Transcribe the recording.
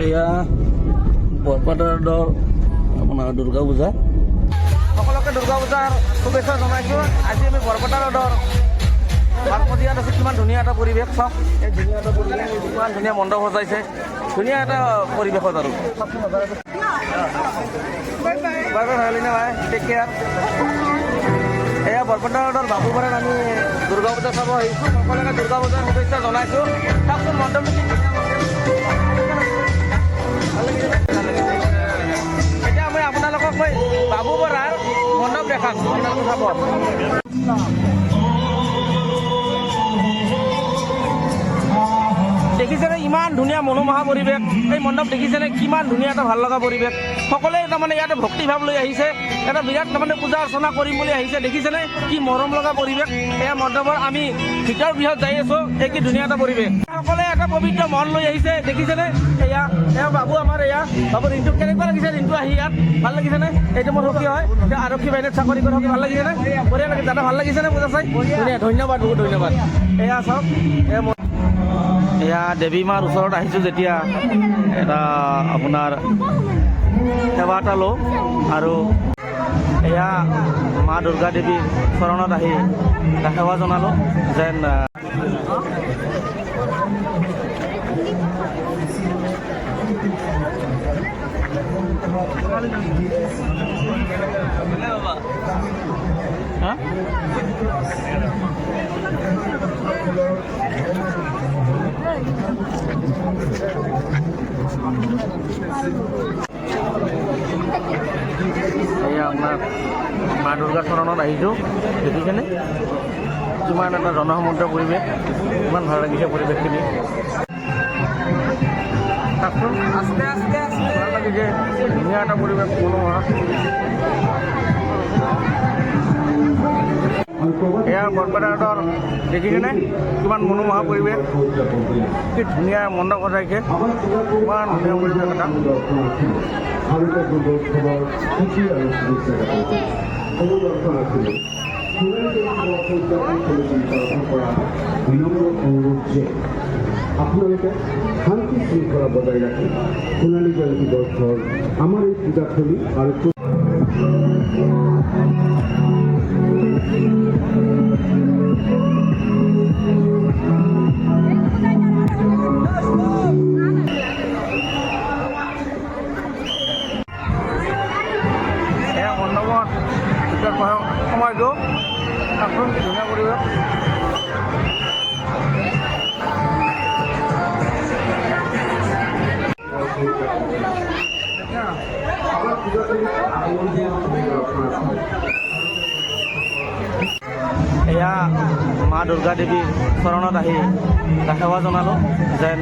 এয়া বৰপেটাৰ আপোনাৰ দুৰ্গা পূজা। সকলোকে দুৰ্গা পূজাৰ শুভেচ্ছা জনাইছোঁ। আজি আমি বৰপেটা ৰোডৰ বাৰপটীয়াত আছোঁ। কিমান ধুনীয়া এটা পৰিৱেশ, চাওক এই ধুনীয়া এটা পৰিৱেশ, কিমান ধুনীয়া মণ্ডপ সজাইছে, ধুনীয়া এটা পৰিৱেশত আৰু বাই বাই ভাই ভাই টেক কেয়াৰ। এয়া বৰপেটা ৰোডৰ বাবুপাৰাত আমি দুৰ্গা পূজা চাব আহিছোঁ। সকলোকে দুৰ্গা পূজাৰ শুভেচ্ছা জনাইছোঁ। চাওকচোন মণ্ডপটো কি ধুনীয়া মণ্ডপ। এতিয়া মই আপোনালোকক বাবুপাৰাৰ মণ্ডপ দেখাম, আপোনালোকে চাব। দেখিছেনে ইমান ধুনীয়া মনোমোহা পৰিৱেশ, এই মণ্ডপ দেখিছেনে কিমান ধুনীয়া এটা ভাল লগা পৰিৱেশ। সকলোৱে তাৰমানে ইয়াতে ভক্তিভাৱ লৈ আহিছে, এটা বিৰাট তাৰমানে পূজা অৰ্চনা কৰিম বুলি আহিছে। দেখিছেনে কি মৰম লগা পৰিৱেশ। এয়া মণ্ডপৰ আমি ভিতৰ বৃহৎ যাই আছোঁ, এই কি ধুনীয়া এটা পৰিৱেশ। সকলোৱে এটা পবিত্ৰ মন লৈ আহিছে, দেখিছেনে। এয়া বাবু আমাৰ, এয়া বাবু ৰিণ্টু কেনেকুৱা লাগিছে? ৰিণ্টু আহি ইয়াত ভাল লাগিছেনে? এইটো মোৰ সখী হয়, আৰক্ষী বাহিনীত চাকৰি কৰি সখী ভাল লাগিছেনে? বঢ়িয়া লাগে দাদা, ভাল লাগিছেনে পূজা চাই? ধুনীয়া, ধন্যবাদ, বহুত ধন্যবাদ। এয়া চাওক, এয়া দেৱী মাৰ ওচৰত আহিছোঁ যেতিয়া এটা আপোনাৰ সেৱা এটা লওঁ, আৰু এয়া মা দুৰ্গা দেৱীৰ চৰণত আহি এটা সেৱা জনালোঁ যেন এয়া আপোনাৰ মা দুৰ্গাৰ চৰণত আহিছোঁ। দেখিছেনে কিমান এটা জনসমুদ্ৰ পৰিৱেশ, ইমান ভাল লাগিছে পৰিৱেশখিনি। আস্তে আস্তে ভাল লাগিছে, ধুনীয়া এটা পৰিৱেশ মনোমোহা। এয়া বৰপেটা ৰোডৰ দেখিছেনে কিমান মনোমোহা পৰিৱেশ, কি ধুনীয়া মণ্ডপ সজাইছে, কিমান ধুনীয়া পৰিৱেশ এটা। আপোনালোকে শান্তি শৃংখলা বজাই ৰাখি সোণালী জয়ন্তী বৰ্ষৰ আমাৰ এই পূজাথলী আৰু মণ্ডপত ভিতৰত সময়টো ধুনীয়া পৰিৱেশ। এয়া মা দুৰ্গা দেৱীৰ চৰণত আহি এটা সেৱা জনালোঁ যেন